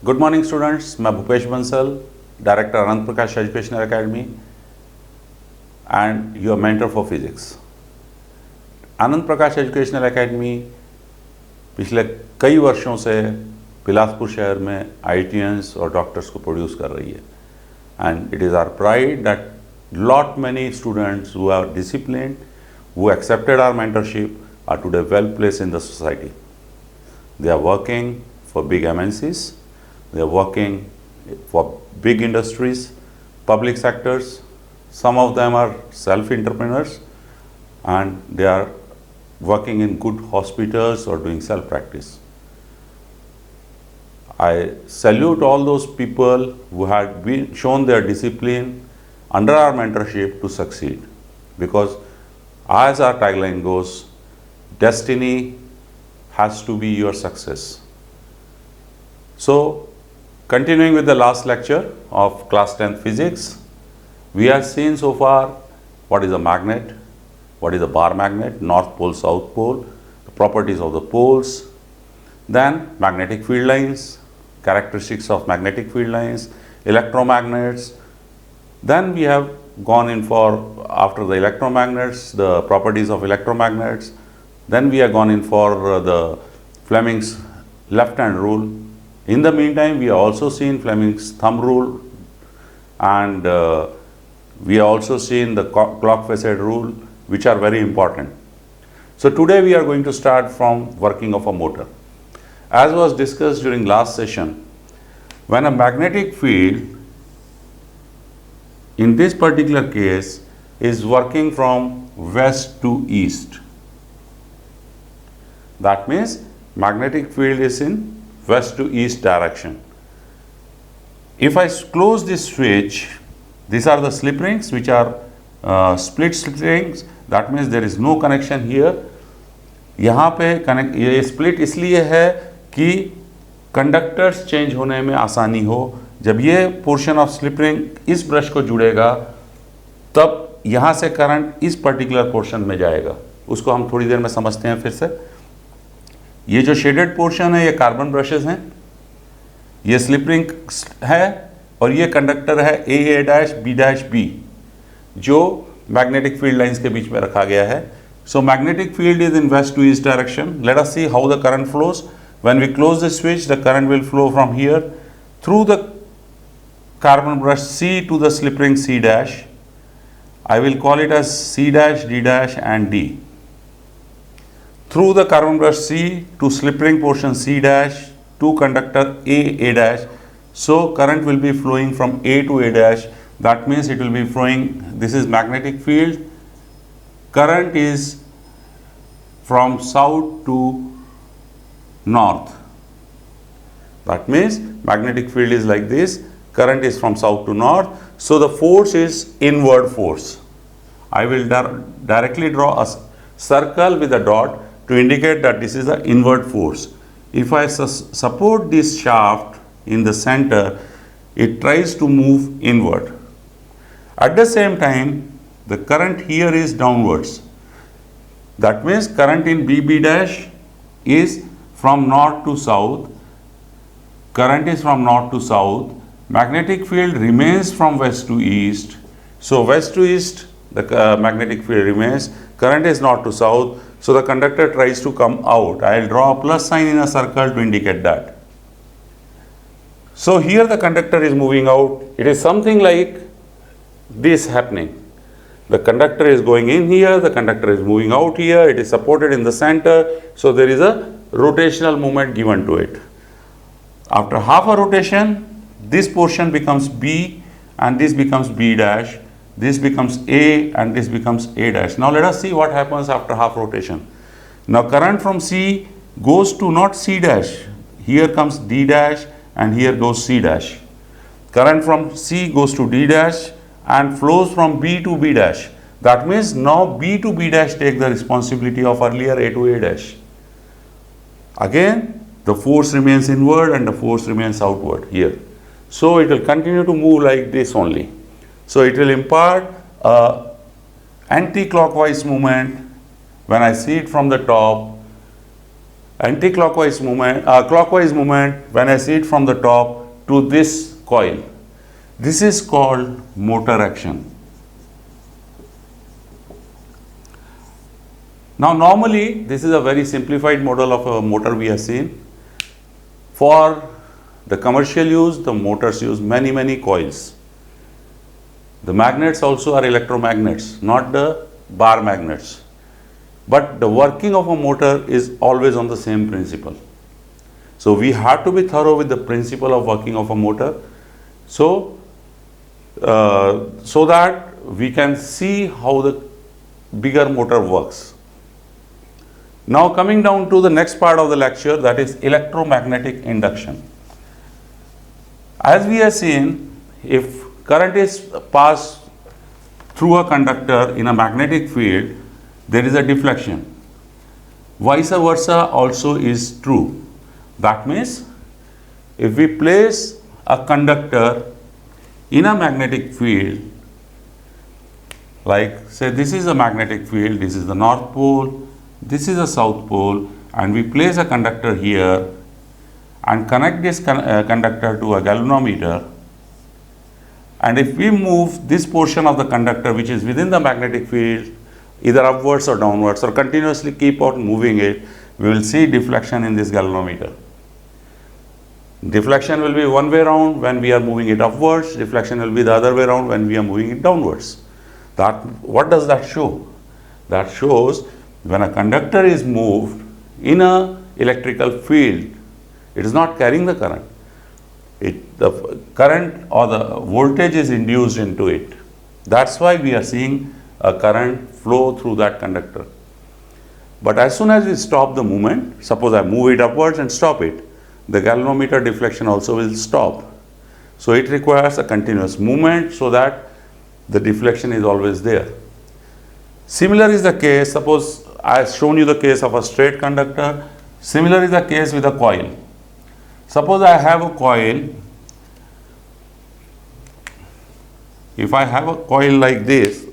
Good morning students, मैं Bhupesh Bansal, director Anand Prakash educational academy and your mentor for physics. Anand Prakash educational academy पिछले कई वर्षों से बिलासपुर शहर में आईटीएंस और डॉक्टर्स को प्रोड्यूस कर रही है and it is our pride that lot many students who are disciplined, who accepted our mentorship, are today well placed in the society. They are working for big MNCs, they are working for big industries, public sectors. Some of them are self-entrepreneurs and they are working in good hospitals or doing self-practice. I salute all those people who had been shown their discipline under our mentorship to succeed, because as our tagline goes, destiny has to be your success. So continuing with the last lecture of class 10th physics, we have seen so far what is a magnet, what is a bar magnet, north pole, south pole, the properties of the poles, then magnetic field lines, characteristics of magnetic field lines, electromagnets. Then we have gone in for, after the electromagnets, the properties of electromagnets. Then we have gone in for the Fleming's left hand rule. In the meantime, we have also seen Fleming's thumb rule, and we have also seen the clock facet rule, which are very important. So today we are going to start from working of a motor. As was discussed during last session, when a magnetic field in this particular case is working from west to east, that means magnetic field is in west to east direction. If I close this switch, these are the slip rings which are split slip rings, that means there is no connection here. यहाँ पे connect, ये split इसलिए है कि conductors change होने में आसानी हो। जब ये पोर्शन ऑफ स्लिप रिंग इस ब्रश को जुड़ेगा तब यहाँ से करंट इस पर्टिकुलर पोर्शन में जाएगा। उसको हम थोड़ी देर में समझते हैं फिर से। ये जो शेडेड पोर्शन है ये कार्बन ब्रशेस हैं, ये स्लिप रिंग है और ये कंडक्टर है ए डैश बी जो मैग्नेटिक फील्ड लाइंस के बीच में रखा गया है। So magnetic field is in west to east direction. Let us see how the current flows. When we close the switch, the current will flow from here through the carbon brush C to the slip ring C dash. I will call it as C dash, D dash and D. Through the carbon brush C to slip ring portion C dash to conductor A dash. So current will be flowing from A to A dash. That means it will be flowing, this is magnetic field. Current is from south to north. That means magnetic field is like this. Current is from south to north, so the force is inward force. I will directly draw a circle with a dot to indicate that this is the inward force. If I support this shaft in the center, it tries to move inward. At the same time, the current here is downwards. That means current in BB dash is from north to south. Current is from north to south. Magnetic field remains from west to east. So west to east the magnetic field remains. Current is north to south. So the conductor tries to come out. I will draw a plus sign in a circle to indicate that. So here the conductor is moving out. It is something like this happening. The conductor is going in here. The conductor is moving out here. It is supported in the center. So there is a rotational movement given to it. After half a rotation, this portion becomes B and this becomes B dash, this becomes A and this becomes A dash. Now let us see what happens after half rotation. Now current from C goes to not C dash, here comes D dash and here goes C dash. Current from C goes to D dash and flows from B to B dash. That means now B to B dash take the responsibility of earlier A to A dash. Again the force remains inward and the force remains outward here. So it will continue to move like this only. So it will impart a anti-clockwise movement when I see it from the top. Anti-clockwise movement, clockwise movement when I see it from the top to this coil. This is called motor action. Now normally this is a very simplified model of a motor we have seen. For the commercial use, the motors use many coils. The magnets also are electromagnets, not the bar magnets. But the working of a motor is always on the same principle. So we have to be thorough with the principle of working of a motor. So that we can see how the bigger motor works. Now coming down to the next part of the lecture, that is electromagnetic induction. As we have seen, if current is passed through a conductor in a magnetic field, there is a deflection. Vice versa also is true. That means if we place a conductor in a magnetic field, like say this is a magnetic field, this is the north pole, this is a south pole, and we place a conductor here and connect this conductor to a galvanometer, and if we move this portion of the conductor which is within the magnetic field either upwards or downwards or continuously keep on moving it, we will see deflection in this galvanometer. Deflection will be one way around when we are moving it upwards, deflection will be the other way around when we are moving it downwards. What does that show? That shows when a conductor is moved in a electrical field, it is not carrying the current. The current or the voltage is induced into it. That's why we are seeing a current flow through that conductor. But as soon as we stop the movement, suppose I move it upwards and stop it, the galvanometer deflection also will stop. So it requires a continuous movement so that the deflection is always there. Similar is the case, suppose I have shown you the case of a straight conductor. Similar is the case with a coil. Suppose I have a coil. If I have a coil like this,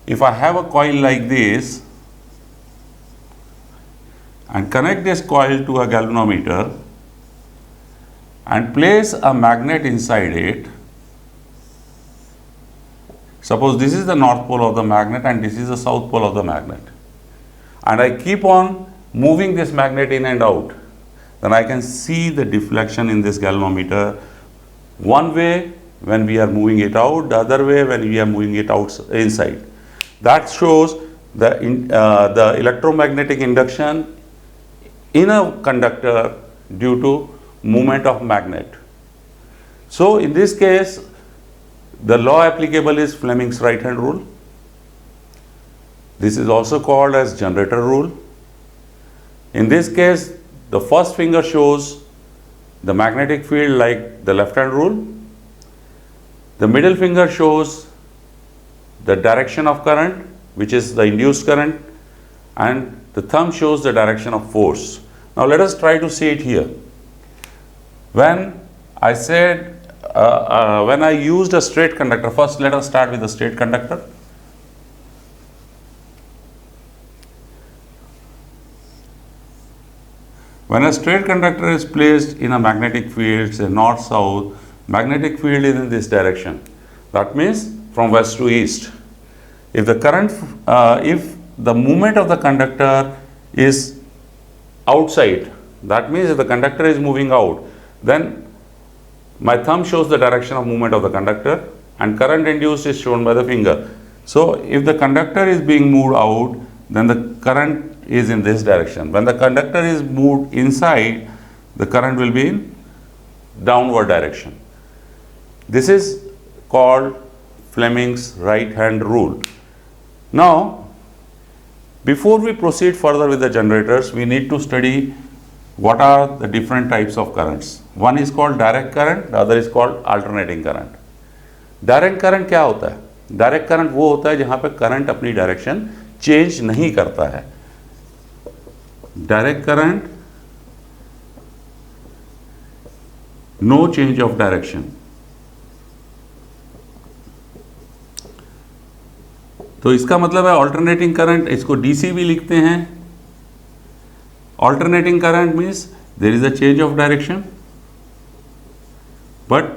if I have a coil like this and connect this coil to a galvanometer and place a magnet inside it, suppose this is the north pole of the magnet and this is the south pole of the magnet, and I keep on moving this magnet in and out, then I can see the deflection in this galvanometer. One way when we are moving it out, the other way when we are moving it inside. That shows the electromagnetic induction in a conductor due to movement of magnet. So in this case, the law applicable is Fleming's right hand rule. This is also called as generator rule. In this case, the first finger shows the magnetic field like the left hand rule. The middle finger shows the direction of current, which is the induced current, and the thumb shows the direction of force. Now let us try to see it here. When I said, when I used a straight conductor, first let us start with the straight conductor. When a straight conductor is placed in a magnetic field, say north-south, magnetic field is in this direction. That means from west to east. If the current, if the movement of the conductor is outside, that means if the conductor is moving out, then my thumb shows the direction of movement of the conductor and current induced is shown by the finger. So if the conductor is being moved out, then the current is in this direction. When the conductor is moved inside, the current will be in downward direction. This is called Fleming's right hand rule. Now, before we proceed further with the generators, we need to study what are the different types of currents. One is called direct current, the other is called alternating current. Direct current क्या होता है? Direct current वो होता है जहाँ पे current अपनी direction change नहीं करता है. Direct current, no change of direction. तो इसका मतलब है ऑल्टरनेटिंग करंट, इसको डीसी भी लिखते हैं। Alternating current means there is a change of direction, but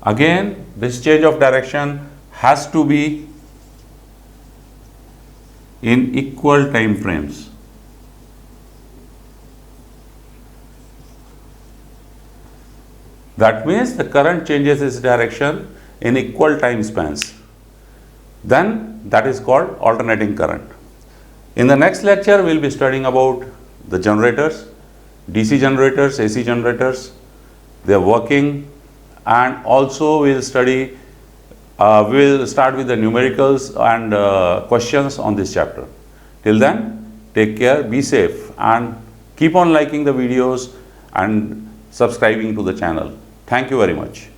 again this change of direction has to be in equal time frames. That means the current changes its direction in equal time spans. Then that is called alternating current. In the next lecture we will be studying about the generators, DC generators, AC generators, their working, and also we'll start with the numericals and questions on this chapter. Till then, take care, be safe, and keep on liking the videos and subscribing to the channel. Thank you very much.